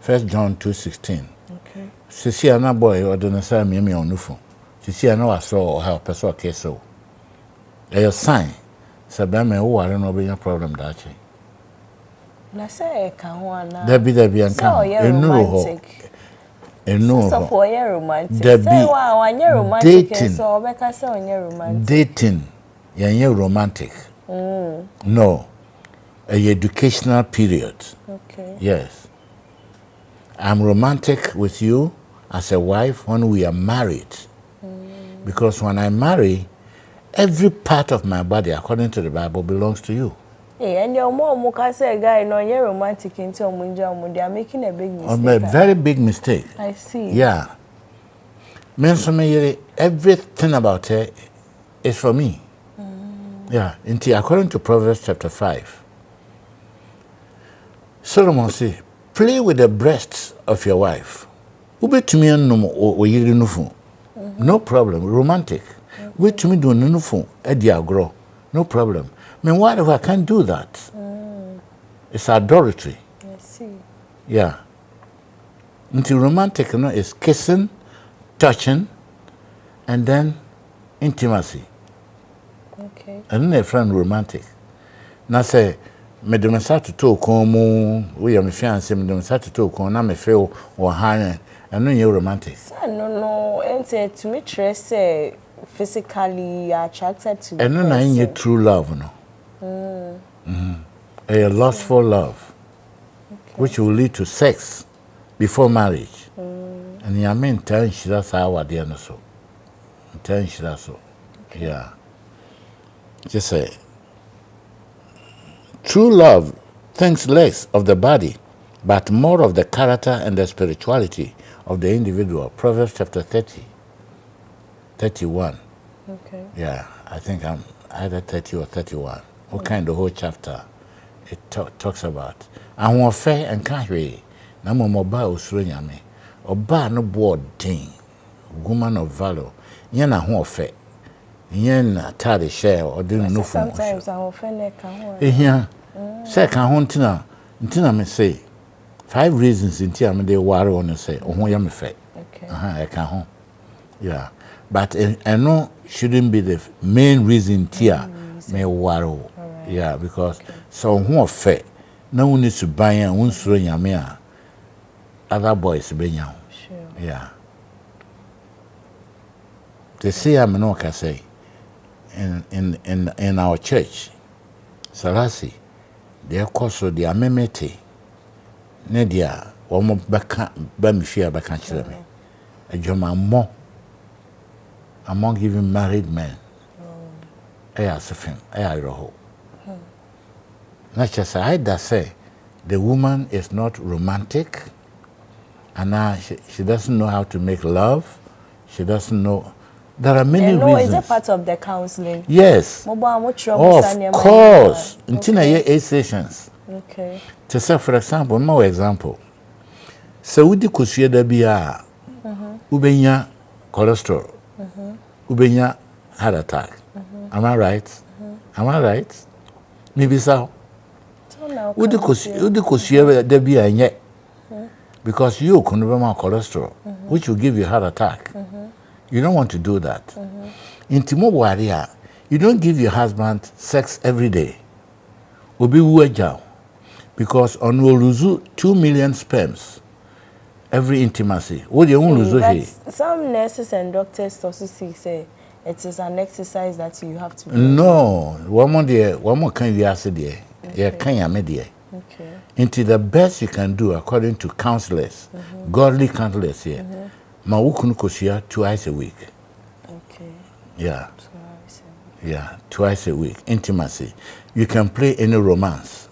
1 John 2:16. Okay. Sisi ana boy or the nasa mi onufo. Sisi ana waso or help person keso. A sign. Sabame who are no be a problem that. Na say ka ho ana. There be and come. Romantic. No. For ye romantic. There Say be one year romantic dating. so obeka say on year romantic. Dating. You're romantic. No. A educational period. Okay. Yes. I'm romantic with you as a wife when we are married. Because when I marry, every part of my body, according to the Bible, belongs to you. Hey, and your mom can say guy no you're romantic until they are making a big mistake. A very big mistake. I see. Yeah. Everything about her is for me. Yeah. According to Proverbs chapter 5, Solomon said, play with the breasts of your wife. No problem. Romantic. Wait to me do no problem. What if I can't do that? It's adultery. I see. Yeah. Until romantic is kissing, touching, and then intimacy. Okay. And then a friend romantic. Now say, me de me sa to komu, we am fiancé, me de me sa to komu, na me feel or high, and then you're romantic. No, and say to me, say physically attracted to. And then I ain't true love, no. A lustful love, which will lead to sex before marriage. And I mean, telling she that's our dear no so. Telling she that's so. Yeah. Just say, true love thinks less of the body but more of the character and the spirituality of the individual. Proverbs chapter 30, 31. Okay. Yeah, I think I'm either 30 or 31. What kind the whole chapter it talks about. I want fair and carry. Na mo mobile usuro nyame. Oba no board thing. Woman of valor. Yen na ho fair. Yen na tade share or didn't know from. Sometimes I offend can Yeah. Say can ho ntina me say 5 reasons inti am dey worry on say oh ya me fair. Okay. I can ho. Yeah. But I know shouldn't be the main reason tia me worry. Yeah, because so who fair. No one needs to buy and one throw nyame other boys be nyaw. Sure. Yeah. They say I'm no can say in our church. Salasi, they course the amemete. Nedia, omo beka ba me fia beka kire me. Adwoma mo among even married men. Asefin, roho. Not just I say the woman is not romantic, and now she doesn't know how to make love. She doesn't know. There are many reasons. Is it part of the counseling? Yes. Of course. Until I 8 sessions. Okay. To say, for example, more example. So we do consider bia ubenya cholesterol. Ubenya heart attack. Am I right? Am I right? Maybe so. Would you consider the bia because you can remember cholesterol, which will give you heart attack. You don't want to do that. Intimo warrior, you don't give your husband sex every day. Obi wuajao. Because on will lose 2 million sperms every intimacy. What you want to lose? Some nurses and doctors also say it is an exercise that you have to do. No, one more kind of acid there. Yeah, can media. Okay. Into the best you can do according to counselors, godly counselors here. Mawukunu kosia twice a week. Okay. Yeah. Yeah, twice a week. Intimacy. You can play any romance,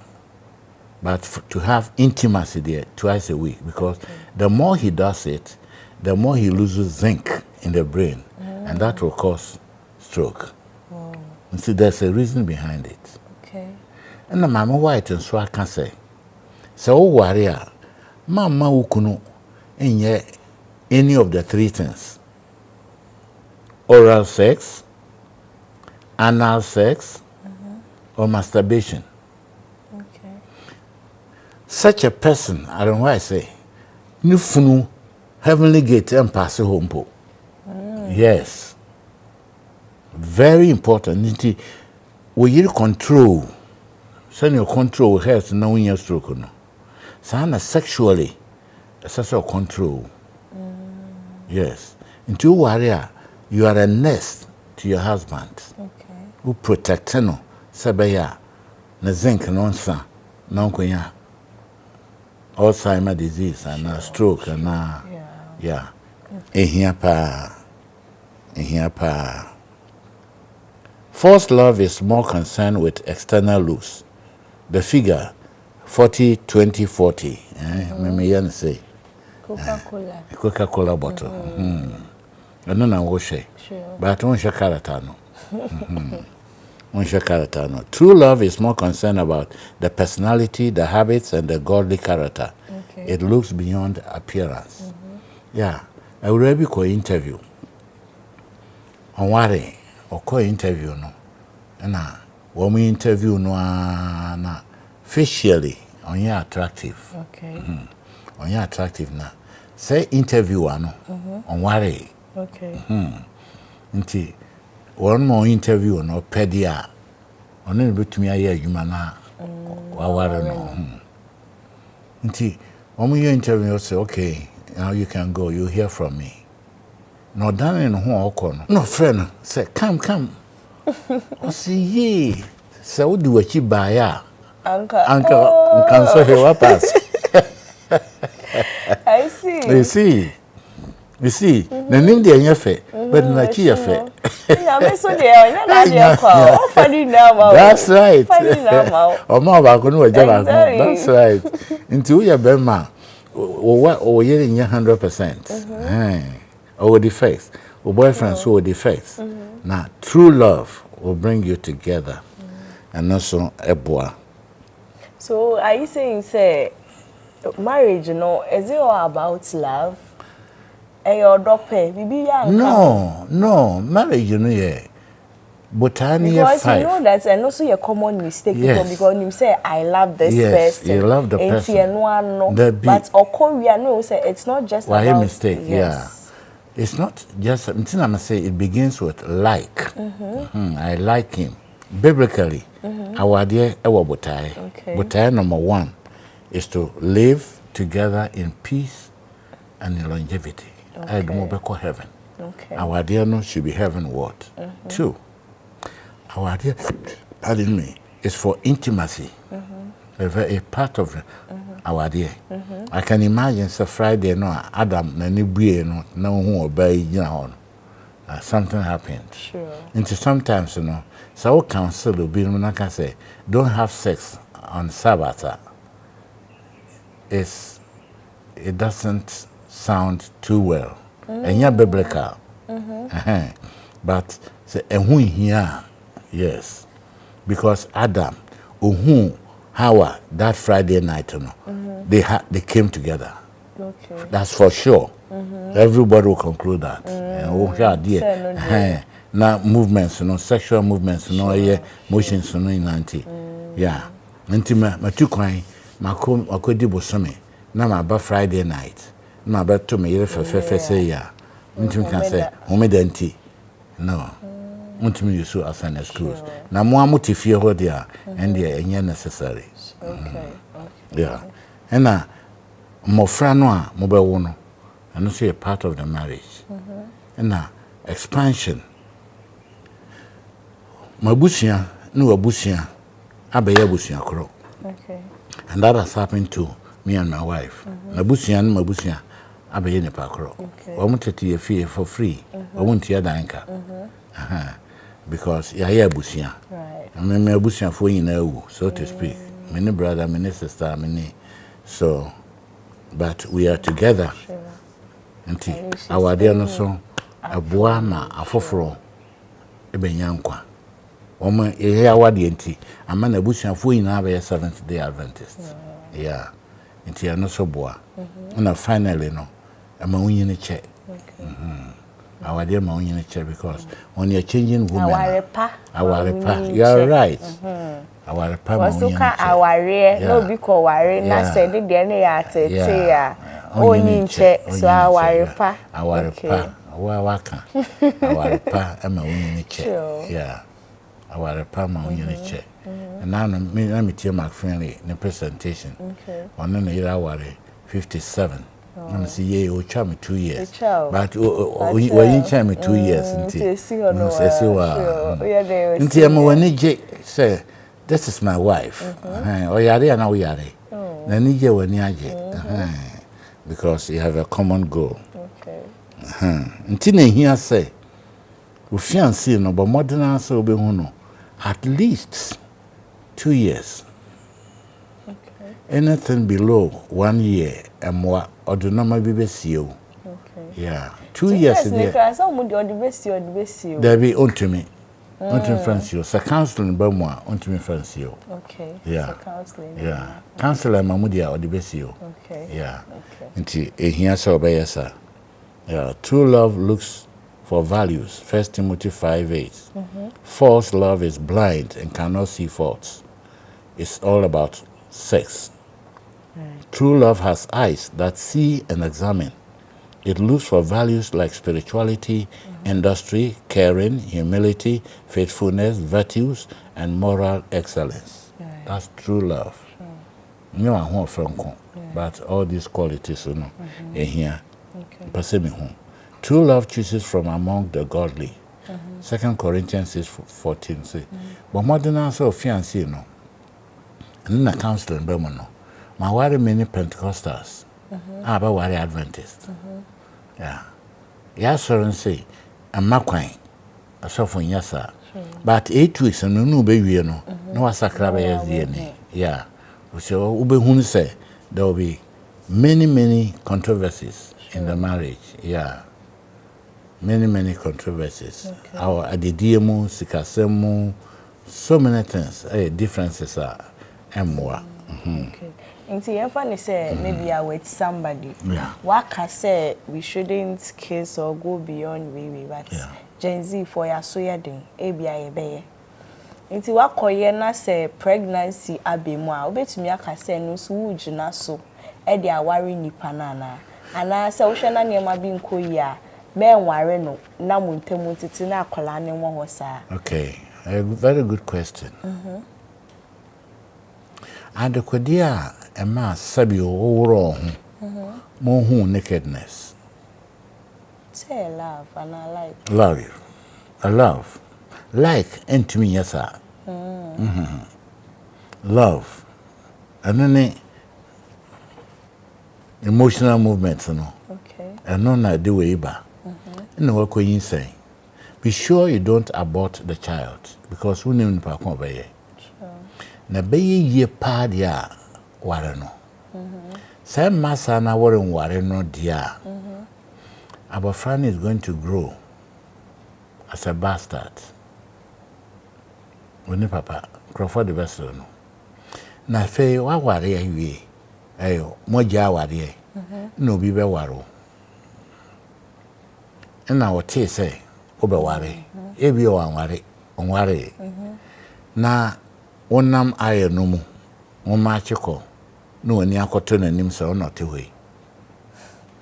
but to have intimacy there twice a week, because the more he does it, the more he loses zinc in the brain, and that will cause stroke. And see, there's a reason behind it. Okay. And the mama white and so I can say, so warrior, mama ukunu, and yet any of the 3 things: oral sex, anal sex, or masturbation. Okay. Such a person, I don't know why I say, nufunu heavenly gate and pass home. Yes. Very important. We you control. Send your control health now in your stroke. No. So sexually, it's a control. Yes. Into warrior, you are a nest to your husband. Okay. Who protect no sabaya na zinc no nsa na nkonya Alzheimer disease and stroke and yeah. Ehia pa. False love is more concerned with external looks. The figure 40-20-40. Me say Coca-Cola. Coca-Cola bottle. I don't know what say. Sure. But I don't share character no. True love is more concerned about the personality, the habits, and the godly character. Okay. It looks beyond appearance. Yeah. I will be go interview. On worry or co interview no. And when we interview no na facially on you attractive. Okay. On you attractive na. Say interview no on worry. Okay. Nti one more interview no pedia. On any betumi aye adwuma na waware no. Nti when you interview you say okay, now you can go, you hear from me. No done in ho okọ no friend say come. I say ye. Say we do what you buy Uncle so he pass. I see. You see. You see, the name the enyefe, but na chi yefe. Yeah, me so dey, na na dey kwa. O funny now. That's right. Funny now. O ma ba ko no waja ba ko. That's right. Nti wo ye be ma o ye nye 100%. O the face. O boyfriend so the face. Now true love will bring you together. And also eboa. So are you saying say marriage, is it all about love? And your daughter, no, marriage, yeah. But I need because 5. you know that's and also a common mistake because you say I love this person. You love the person. But Korea no say it's not just why about mistake, yeah. It's not just something I'm say it begins with like. I like him. Biblically, our dear Ewabotai. Botai number 1 is to live together in peace and in longevity. I don't know heaven. Our dear no should be heaven what? 2. Our idea, pardon me, is for intimacy. A part of our idea. I can imagine so Friday no Adam na nibuye no who obey you something happened. Sure. And sometimes so counsel will be like I say, don't have sex on Sabbath. It doesn't sound too well. And you're biblical. But say and who here. Yes, because Adam, Hawa, that Friday night, they came together. Okay. That's for sure. Everybody will conclude that. Now movements, sexual movements, motions, yeah. Intima, my 2 coin, my dibo summy. Now my about Friday night. Now about to me, say, yeah. Intim can say, homidenti. No. Ultimately, so as an excuse. Now, more motifia what they are, and they are necessary. Okay. Yeah. And now, more franoa, mobile one, and also a part of the marriage. And now, expansion. Mabusia, no abusia, abaya busia kro. Okay. And that has happened to me and my wife. Mabusia and mabusia, abaya ne pakro. Okay. I wanted to fee for free. I want to danka. Because ya busia. Right. I mean, my busia for Ewoo, so to speak. Many brother, many sister, many. So, but we are together. Sure. Until our dear no so a boama, a fofro, a benyankwa. Woman, a hair wadi anti, a man a busia for in our 7th-day Adventist. Yeah. Until no so boa. And finally, no, I'm a winning check. Our dear Mauni chair because when you're changing women, our you are right. Our repa Mauni no be called worry. Na said the DNA at Oni check so our repa. Our repa, our waka, our repa, and Mauni chair. Yeah, our repa Mauni chair. And now let me tell my friendly in the presentation. On the year worry 57. I'm see ye o charm 2 years. But when you charm 2 years until say this is my wife. Oh yare na yare. Na nije wani aje. Because you have a common goal. Okay. Until na here say we fiancé no but modern answer obe hu no at least 2 years. Okay. Anything below 1 year and more ordinary BBC. Okay. Yeah. 2 years in there. There be unto me. Unto Francio. So counseling Bamwa unto me Francio. Okay. Yeah. So counseling. Yeah. Counselor Mamudia or the Besio. Okay. Yeah. Okay. Until here so by yes. Yeah. True love looks for values. 1 Timothy 5:8. False love is blind and cannot see faults. It's all about sex. True love has eyes that see and examine. It looks for values like spirituality, industry, caring, humility, faithfulness, virtues, and moral excellence. That's true love. You know, but all these qualities, in here. True love chooses from among the godly. 2 Corinthians 6:14 say, but modern answer of fiancé, no. And then a counselor in Bermuda. My worry many Pentecostals. About worry Adventist. Yeah. ya so ren say amakwan asofo nyasa but 8 weeks no no be wie no no wasakra be yes yeah so ube hun say there will be many controversies in the marriage yeah many controversies our adediemu sikasemu so many things differences are more okay nti yefa ne say maybe I with somebody waka say we shouldn't kiss or go beyond we but Gen Z for ya so ya den ebia ye beye nti wakoye na say pregnancy abemu a obetumi aka say no so wugina so e de aware nipa na ana say wo hwe na ne ma bi nkoyi a me nware no na muntemu titi na akola ne wo ho sa okay a very good question adekodia ema sabi oworo ho mo hu nakedness say love and I like love like entimi yesa love and then emotional movements no okay and no na the way ba no what you say be sure you don't abort the child because we need to come by na be ye pa dia ware no say masa na ware no dia our friend is going to grow as a bastard when papa Crawford the vessel no na fe wa ware awie ayo moja ware no bi be waro na wote say obe ware ebi o anware na wonam aye no mu woma chiko no ani akoto nanim say not away.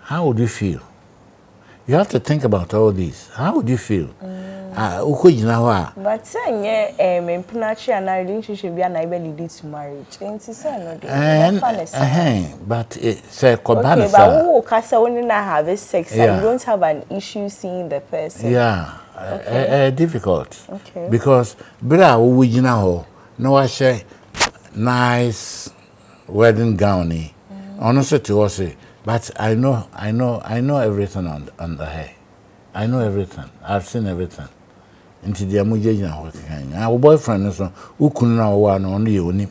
How would you feel? You have to think about all this. How would you feel? But say impunachi and relationship be na lead to marriage. Ain't say no but say okay, but who kasa when na have sex and you don't have an issue seeing the person. Yeah. Difficult. Okay. Because bra wo wugina ho no wa share nice wedding gown ni. Honestly to us but I know everything on the hair. I know everything. I've seen everything. Into the amujina ho kan. Our boyfriend so ukunu na wo na ono ye oni.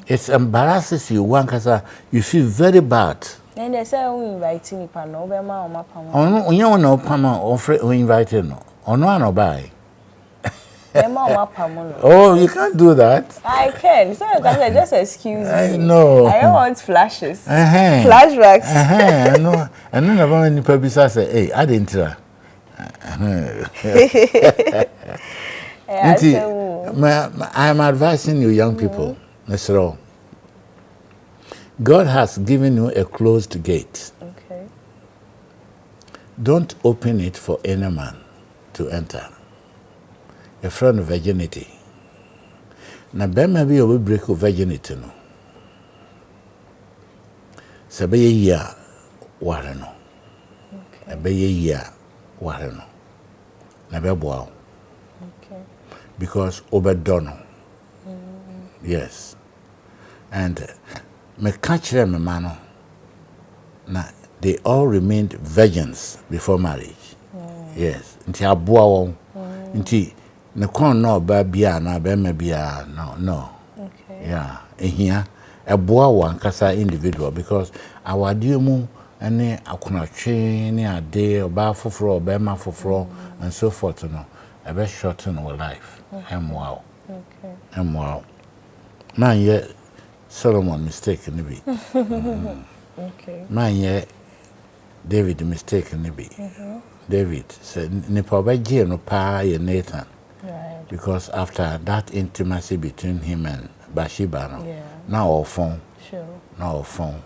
It embarrasses you one kasa you feel very bad. And they say we invite me pa no be ma o mapam. Ono onye na opama ofre we invite no. Ono an obai. Oh, you can't do that. I can. So you can just excuse me. No. I don't want flashes. Flashbacks. I know. I know about any purpose. Say, hey, I didn't try. I'm advising you, young people, Mr. God has given you a closed gate. Okay. Don't open it for any man to enter. A friend of virginity. Na bema bi obi break of virginity no. Sabe ye ware no. Okay. Abe ye ware no. Na be boa. Okay. Because obedono. Yes. And me catch them man na they all remained virgins before marriage. Yes. Nti aboa won. Nti ne kon no ba bia na be ma bia no okay yeah ehia eboa wan kasa individual because our diemu ene akonatwe ne ade oba foforo oba ma foforo and so forth no e be shorten our life wow okay wow man ye Solomon mistake ne bi okay man ye David mistake ne bi David said nipa ba je no pa ye Nathan. Right. Because after that intimacy between him and Bathsheba, now all phone. Sure. Now all phone.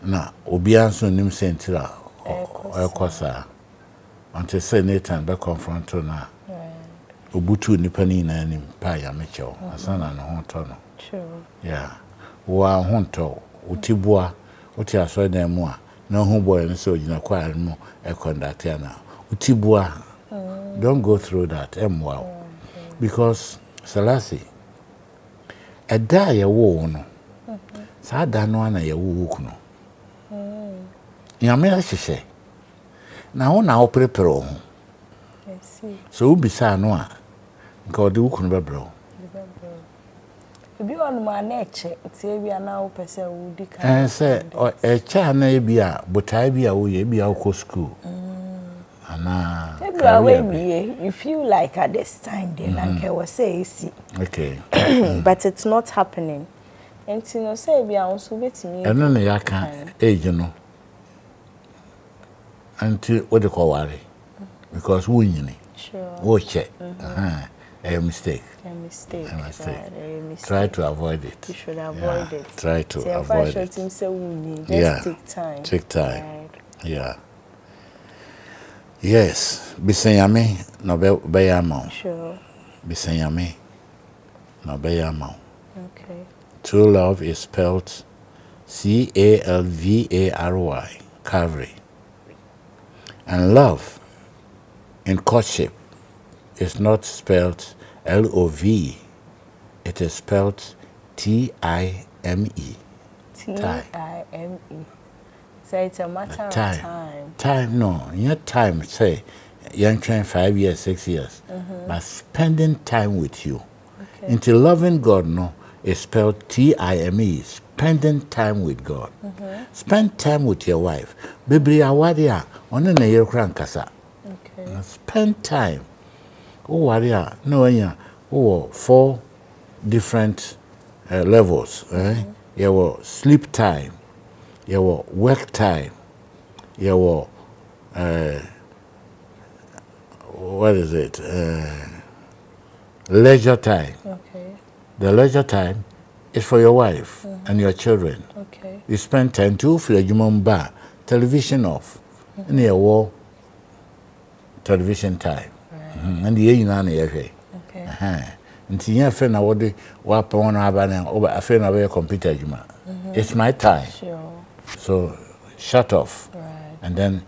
Now, Obianso nim sentira or Cosa until say Nathan be confront na. Right. Ubutu nipani na nim pa ya mecho. Asana no honto no. Sure. Yeah. Wa honto utibua uti aso na mu a na hu boy no so gina kwa no e conduct na. Utibua don't go through that. Wow. Because Selassie, a da ya wo no. Sa da no na ya wo kuno. Ya me ahihye. na wo na wo prepare ho I see. so ubisa no a nka odi wukunu bebro Ebi on ma na eche tie bia na wo pese wo di kan say eche na bia botai bia wo ye bia wo school ana you feel like at this time then like I was say okay but it's not happening and you know say bia on so betimi eno na yaka age no until what they call worry because wo nyini sure wo che a mistake. A mistake. Try to avoid it. You should avoid it. Try to avoid it. Just take time. Take time. Right. Yeah. Yes. Bisanyame no be yama. Sure. Bisanyame no be yama. Okay. True love is spelled Calvary. Calvary. And love in courtship is not spelled Love. It is spelled Time. Time. So it's a matter of time. Time, no. Your time, say, young train 5 years, 6 years. But spending time with you. Okay. Into loving God, no, is spelled Time. Spending time with God. Spend time with your wife. Baby, awadia, on a year crankasa. Okay. Spend time. Oh, waria, no, yeah. Oh, 4 different levels. Your sleep time, your work time, your what is it? Leisure time. Okay. The leisure time is for your wife and your children. Okay. You spend time to for your bar, television off, and your television time. And the year okay. Nti yen fe na wode wa pa won aba na oba fe na be computer juma. It's my time. Sure. So shut off. Right. And then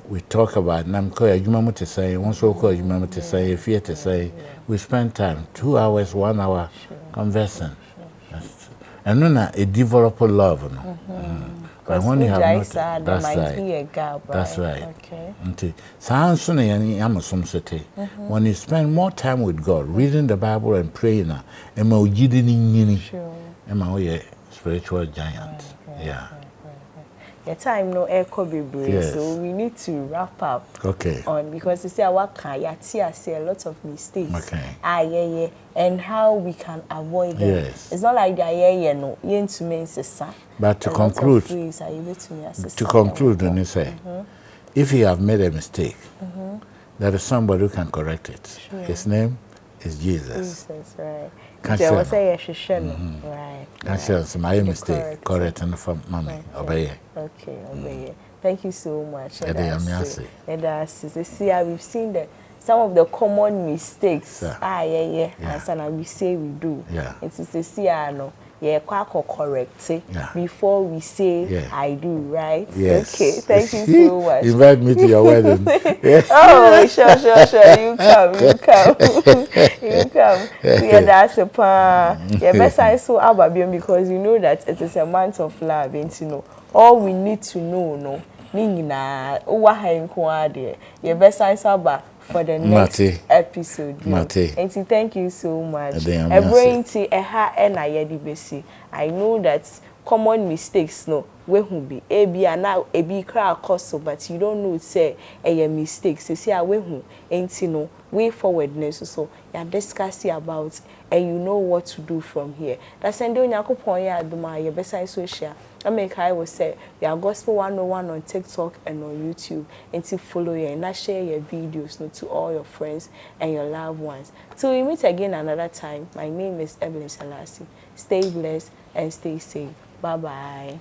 we talk about nam ko juma mo te say, won so ko juma mo te say, if you te say, we spend time 2 hours, 1 hour conversing. And then a develop love no. But when you have not, that's right. Be a gap, right. That's right. Okay. When you spend more time with God, reading the Bible and praying, sure. Spiritual giant. Right. Yeah. Your time no echo be yes. So we need to wrap up. Okay. On because you see our say a lot of mistakes. Okay. And how we can avoid them. Yes. It's not like that no to me but to conclude, when you say, if you have made a mistake, there is somebody who can correct it. Sure. His name is Jesus. Jesus, right. Right. That's my mistake. Correct and from mommy. Obey. Okay, obey. Thank you so much. See, we've seen that some of the common mistakes. And we say we do. Yeah. It's to see correct before we say I do, right? Yes. Okay, thank you so much. Invite me to your wedding. Oh, sure. You come. See, that's a pan. Yeah, best I saw Ababion because you know that it is a month of love, and you know all we need to know, Nina, yeah, best I saw for the next episode. And thank you so much. I know that common mistakes we will be ebi cry cost, but you don't know say a mistake. See we who ain't way forwardness so you're discussing about and you know what to do from here. That's and doing your best social. I will say we are Gospel 101 on TikTok and on YouTube, and to follow you and share your videos to all your friends and your loved ones. So we meet again another time. My name is Evelyn Salasi. Stay blessed and stay safe. Bye bye.